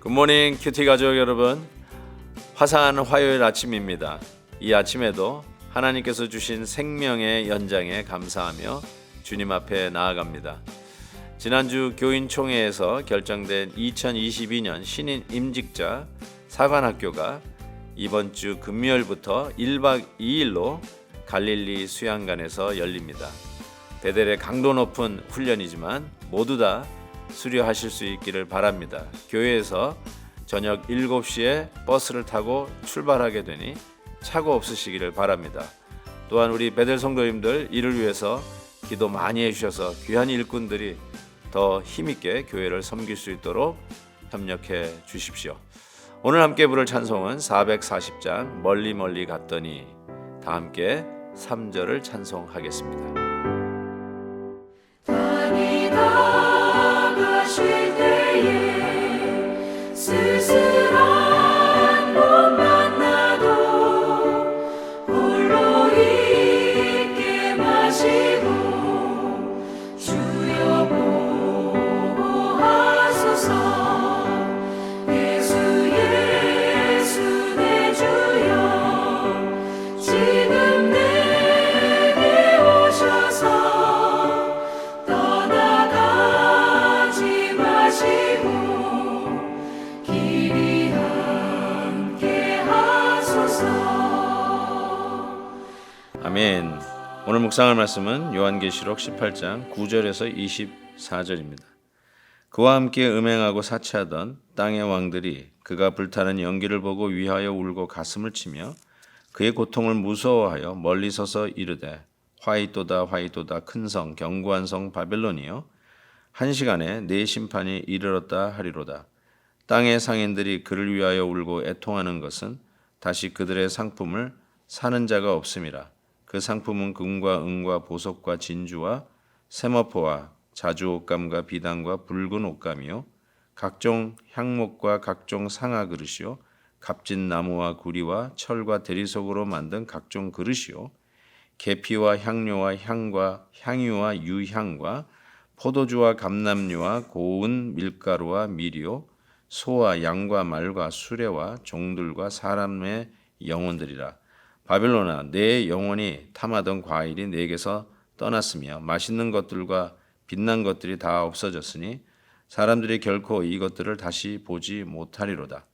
굿모닝 큐티 가족 여러분, 화사한 화요일 아침입니다. 이 아침에도 하나님께서 주신 생명의 연장에 감사하며 주님 앞에 나아갑니다. 지난주 교인총회에서 결정된 2022년 신인 임직자 사관학교가 이번 주 금요일부터 1박 2일로 갈릴리 수양관에서 열립니다. 베델의 강도 높은 훈련이지만 모두 다 수료하실 수 있기를 바랍니다. 교회에서 저녁 7시에 버스를 타고 출발하게 되니 착오 없으시기를 바랍니다. 또한 우리 베델 성도님들 이를 위해서 기도 많이 해주셔서 귀한 일꾼들이 더 힘있게 교회를 섬길 수 있도록 협력해 주십시오. 오늘 함께 부를 찬송은 440장 멀리 멀리 갔더니. 다 함께 3절을 찬송하겠습니다. 쉴 때에 쓸쓸한 못 만나도 홀로 있게 마시고 주여 보호하소서. 예수 예수 내 주여 지금 내게 오셔서 떠나가지 마시고 길이 함께 하소서. 아멘. 오늘 묵상할 말씀은 요한계시록 18장 9절에서 24절입니다. 그와 함께 음행하고 사치하던 땅의 왕들이 그가 불타는 연기를 보고 위하여 울고 가슴을 치며 그의 고통을 무서워하여 멀리 서서 이르되 화이또다 화이또다 큰 성 견고한 성 바벨론이여 한 시간에 내 심판이 이르렀다 하리로다. 땅의 상인들이 그를 위하여 울고 애통하는 것은 다시 그들의 상품을 사는 자가 없음이라. 그 상품은 금과 은과 보석과 진주와 세마포와 자주 옷감과 비단과 붉은 옷감이요 각종 향목과 각종 상아 그릇이요 값진 나무와 구리와 철과 대리석으로 만든 각종 그릇이요 계피와 향료와 향과 향유와 유향과 포도주와 감람류와 고운 밀가루와 밀이요 소와 양과 말과 수레와 종들과 사람의 영혼들이라. 바벨론아 내 영혼이 탐하던 과일이 내게서 떠났으며 맛있는 것들과 빛난 것들이 다 없어졌으니 사람들이 결코 이것들을 다시 보지 못하리로다.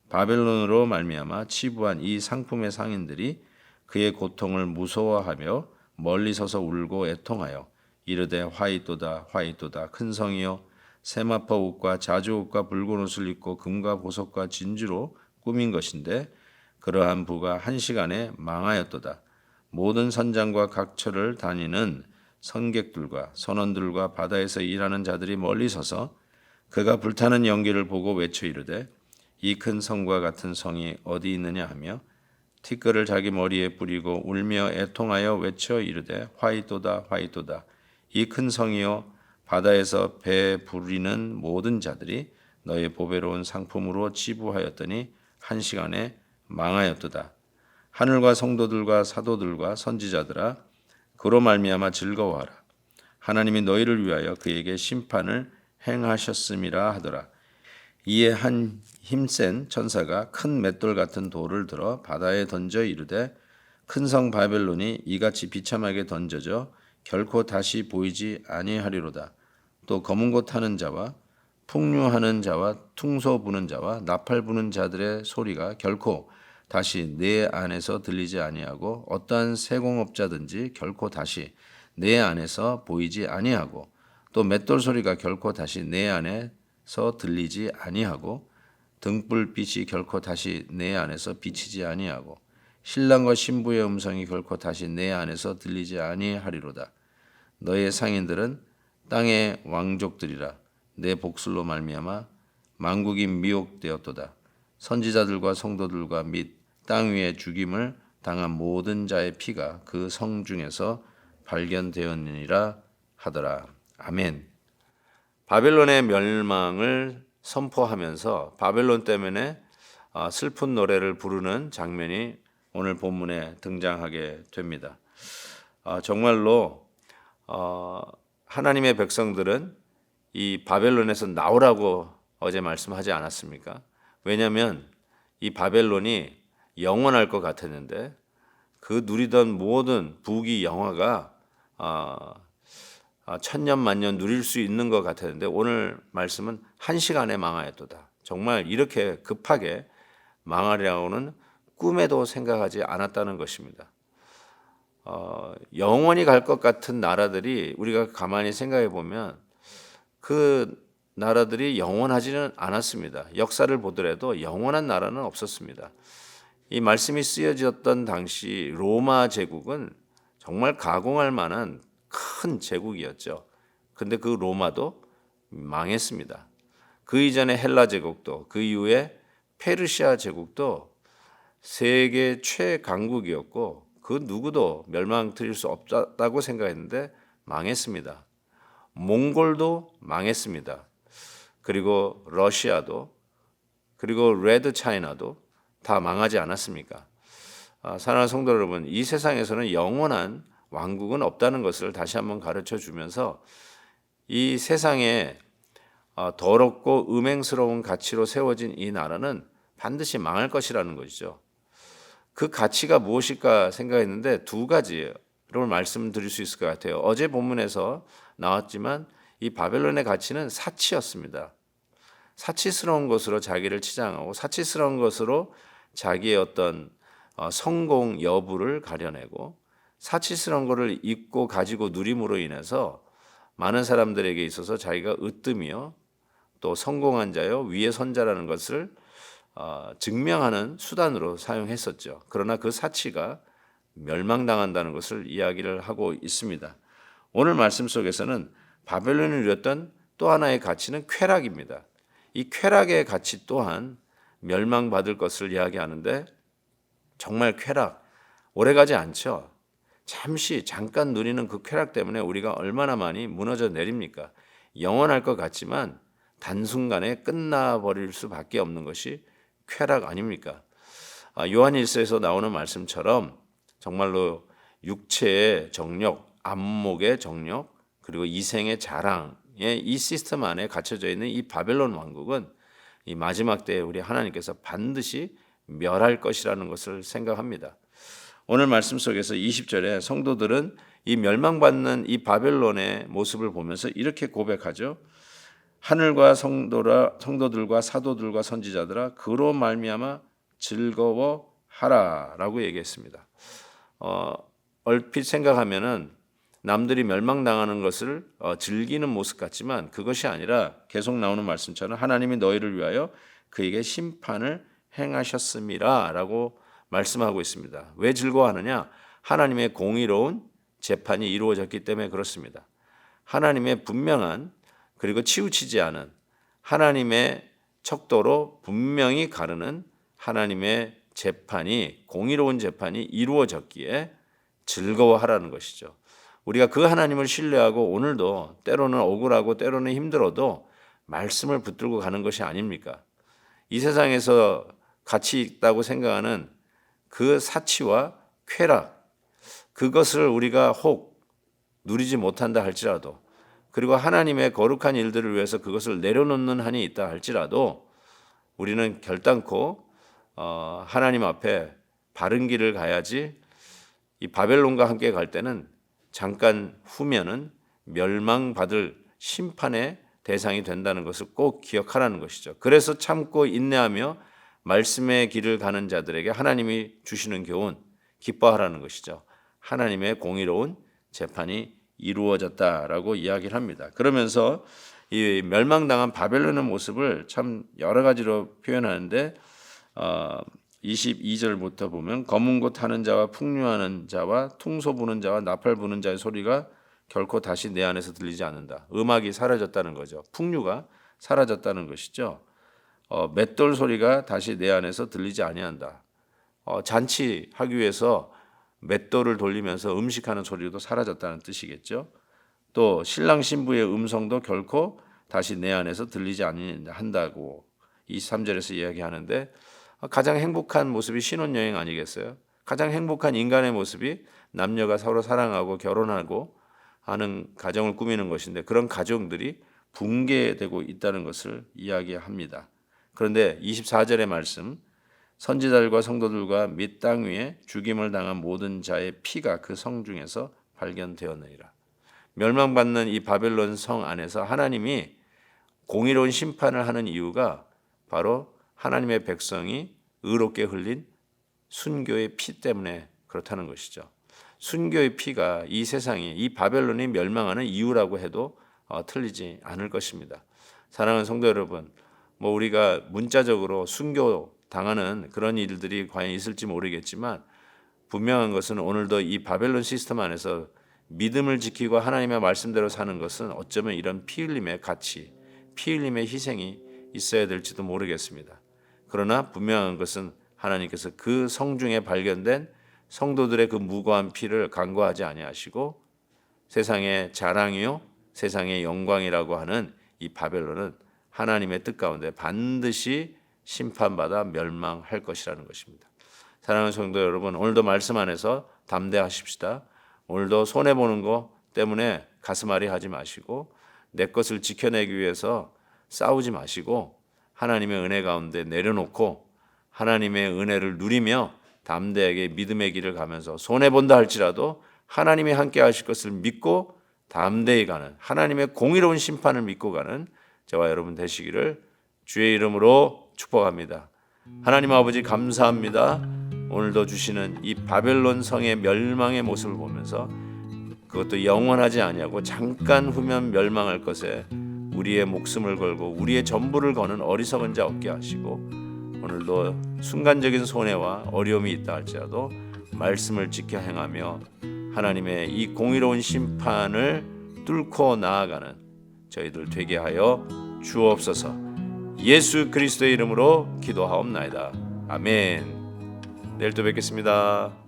바벨론으로 말미암아 치부한 이 상품의 상인들이 그의 고통을 무서워하며 멀리 서서 울고 애통하여 이르되 화이또다 화이또다 큰 성이여 세마포 옷과 자주 옷과 붉은 옷을 입고 금과 보석과 진주로 꾸민 것인데 그러한 부가 한 시간에 망하였도다. 모든 선장과 각처를 다니는 선객들과 선원들과 바다에서 일하는 자들이 멀리 서서 그가 불타는 연기를 보고 외쳐 이르되 이 큰 성과 같은 성이 어디 있느냐 하며 티끌을 자기 머리에 뿌리고 울며 애통하여 외쳐 이르되 화이또다 화이또다 이 큰 성이여 바다에서 배 부리는 모든 자들이 너의 보배로운 상품으로 치부하였더니 한 시간에 망하였도다. 하늘과 성도들과 사도들과 선지자들아 그로 말미암아 즐거워하라. 하나님이 너희를 위하여 그에게 심판을 행하셨음이라 하더라. 이에 한 힘센 천사가 큰 맷돌 같은 돌을 들어 바다에 던져 이르되 큰 성 바벨론이 이같이 비참하게 던져져 결코 다시 보이지 아니하리로다. 또 검은 곳 타는 자와 풍류하는 자와 퉁소 부는 자와 나팔 부는 자들의 소리가 결코 다시 내 안에서 들리지 아니하고 어떠한 세공업자든지 결코 다시 내 안에서 보이지 아니하고 또 맷돌 소리가 결코 다시 내 안에서 들리지 아니하고 등불빛이 결코 다시 내 안에서 비치지 아니하고 신랑과 신부의 음성이 결코 다시 내 안에서 들리지 아니하리로다. 너의 상인들은 땅의 왕족들이라. 내 복술로 말미암아 만국이 미혹되었도다. 선지자들과 성도들과 및 땅 위에 죽임을 당한 모든 자의 피가 그 성 중에서 발견되었느니라 하더라. 아멘. 바벨론의 멸망을 선포하면서 바벨론 때문에 슬픈 노래를 부르는 장면이 오늘 본문에 등장하게 됩니다. 정말로 하나님의 백성들은 이 바벨론에서 나오라고 어제 말씀하지 않았습니까? 왜냐하면 이 바벨론이 영원할 것 같았는데 그 누리던 모든 부귀 영화가 천년 만년 누릴 수 있는 것 같았는데 오늘 말씀은 한 시간에 망하였도다. 정말 이렇게 급하게 망하려고는 꿈에도 생각하지 않았다는 것입니다. 영원히 갈 것 같은 나라들이 우리가 가만히 생각해 보면 그 나라들이 영원하지는 않았습니다. 역사를 보더라도 영원한 나라는 없었습니다. 이 말씀이 쓰여졌던 당시 로마 제국은 정말 가공할 만한 큰 제국이었죠. 근데 그 로마도 망했습니다. 그 이전에 헬라 제국도 그 이후에 페르시아 제국도 세계 최강국이었고 그 누구도 멸망시킬 수 없다고 생각했는데 망했습니다. 몽골도 망했습니다. 그리고 러시아도 그리고 레드 차이나도 다 망하지 않았습니까? 사랑하는 성도 여러분, 이 세상에서는 영원한 왕국은 없다는 것을 다시 한번 가르쳐 주면서 이 세상에 더럽고 음행스러운 가치로 세워진 이 나라는 반드시 망할 것이라는 것이죠. 그 가치가 무엇일까 생각했는데 두 가지를 말씀드릴 수 있을 것 같아요. 어제 본문에서 나왔지만 이 바벨론의 가치는 사치였습니다. 사치스러운 것으로 자기를 치장하고 사치스러운 것으로 자기의 어떤 성공 여부를 가려내고 사치스러운 것을 입고 가지고 누림으로 인해서 많은 사람들에게 있어서 자기가 으뜸이요 또 성공한 자요 위에 선 자라는 것을 증명하는 수단으로 사용했었죠. 그러나 그 사치가 멸망당한다는 것을 이야기를 하고 있습니다. 오늘 말씀 속에서는 바벨론이 누렸던 또 하나의 가치는 쾌락입니다. 이 쾌락의 가치 또한 멸망받을 것을 이야기하는데 정말 쾌락 오래가지 않죠. 잠깐 누리는 그 쾌락 때문에 우리가 얼마나 많이 무너져 내립니까? 영원할 것 같지만 단순간에 끝나버릴 수밖에 없는 것이 쾌락 아닙니까? 요한일서에서 나오는 말씀처럼 정말로 육체의 정욕, 안목의 정욕, 그리고 이생의 자랑의 이 시스템 안에 갇혀져 있는 이 바벨론 왕국은 이 마지막 때에 우리 하나님께서 반드시 멸할 것이라는 것을 생각합니다. 오늘 말씀 속에서 20절에 성도들은 이 멸망받는 이 바벨론의 모습을 보면서 이렇게 고백하죠. 하늘과 성도들과 사도들과 선지자들아 그로 말미암아 즐거워하라라고 얘기했습니다. 얼핏 생각하면은 남들이 멸망당하는 것을 즐기는 모습 같지만 그것이 아니라 계속 나오는 말씀처럼 하나님이 너희를 위하여 그에게 심판을 행하셨음이라라고 말씀하고 있습니다. 왜 즐거워하느냐? 하나님의 공의로운 재판이 이루어졌기 때문에 그렇습니다. 하나님의 분명한 그리고 치우치지 않은 하나님의 척도로 분명히 가르는 하나님의 재판이 공의로운 재판이 이루어졌기에 즐거워하라는 것이죠. 우리가 그 하나님을 신뢰하고 오늘도 때로는 억울하고 때로는 힘들어도 말씀을 붙들고 가는 것이 아닙니까? 이 세상에서 가치 있다고 생각하는 그 사치와 쾌락 그것을 우리가 혹 누리지 못한다 할지라도 그리고 하나님의 거룩한 일들을 위해서 그것을 내려놓는 한이 있다 할지라도 우리는 결단코 하나님 앞에 바른 길을 가야지 이 바벨론과 함께 갈 때는 잠깐 후면은 멸망받을 심판의 대상이 된다는 것을 꼭 기억하라는 것이죠. 그래서 참고 인내하며 말씀의 길을 가는 자들에게 하나님이 주시는 교훈 기뻐하라는 것이죠. 하나님의 공의로운 재판이 이루어졌다라고 이야기를 합니다. 그러면서 이 멸망당한 바벨론의 모습을 참 여러 가지로 표현하는데 22절부터 보면 검은 곳 하는 자와 풍류하는 자와 퉁소 부는 자와 나팔 부는 자의 소리가 결코 다시 내 안에서 들리지 않는다. 음악이 사라졌다는 거죠. 풍류가 사라졌다는 것이죠. 맷돌 소리가 다시 내 안에서 들리지 아니한다. 잔치하기 위해서 맷돌을 돌리면서 음식하는 소리도 사라졌다는 뜻이겠죠. 또 신랑 신부의 음성도 결코 다시 내 안에서 들리지 않는다고 23절에서 이야기하는데, 가장 행복한 모습이 신혼여행 아니겠어요? 가장 행복한 인간의 모습이 남녀가 서로 사랑하고 결혼하고 하는 가정을 꾸미는 것인데, 그런 가정들이 붕괴되고 있다는 것을 이야기합니다. 그런데 24절의 말씀, 선지자들과 성도들과 및 땅 위에 죽임을 당한 모든 자의 피가 그 성 중에서 발견되었느니라. 멸망받는 이 바벨론 성 안에서 하나님이 공의로운 심판을 하는 이유가 바로 하나님의 백성이 의롭게 흘린 순교의 피 때문에 그렇다는 것이죠. 순교의 피가 이 세상이, 이 바벨론이 멸망하는 이유라고 해도 틀리지 않을 것입니다. 사랑하는 성도 여러분, 우리가 문자적으로 순교 당하는 그런 일들이 과연 있을지 모르겠지만, 분명한 것은 오늘도 이 바벨론 시스템 안에서 믿음을 지키고 하나님의 말씀대로 사는 것은 어쩌면 이런 피 흘림의 가치, 피 흘림의 희생이 있어야 될지도 모르겠습니다. 그러나 분명한 것은 하나님께서 그 성중에 발견된 성도들의 그 무고한 피를 간과하지 아니하시고, 세상의 자랑이요 세상의 영광이라고 하는 이 바벨론은 하나님의 뜻 가운데 반드시 심판받아 멸망할 것이라는 것입니다. 사랑하는 성도 여러분, 오늘도 말씀 안에서 담대하십시다. 오늘도 손해보는 것 때문에 가슴앓이 하지 마시고, 내 것을 지켜내기 위해서 싸우지 마시고, 하나님의 은혜 가운데 내려놓고 하나님의 은혜를 누리며 담대하게 믿음의 길을 가면서 손해본다 할지라도 하나님이 함께 하실 것을 믿고 담대히 가는, 하나님의 공의로운 심판을 믿고 가는 저와 여러분 되시기를 주의 이름으로 축복합니다. 하나님 아버지 감사합니다. 오늘도 주시는 이 바벨론 성의 멸망의 모습을 보면서 그것도 영원하지 아니하고 잠깐 후면 멸망할 것에 우리의 목숨을 걸고 우리의 전부를 거는 어리석은 자 없게 하시고, 오늘도 순간적인 손해와 어려움이 있다 할지라도 말씀을 지켜 행하며 하나님의 이 공의로운 심판을 뚫고 나아가는 저희들 되게 하여 주옵소서. 예수 그리스도의 이름으로 기도하옵나이다. 아멘. 내일 또 뵙겠습니다.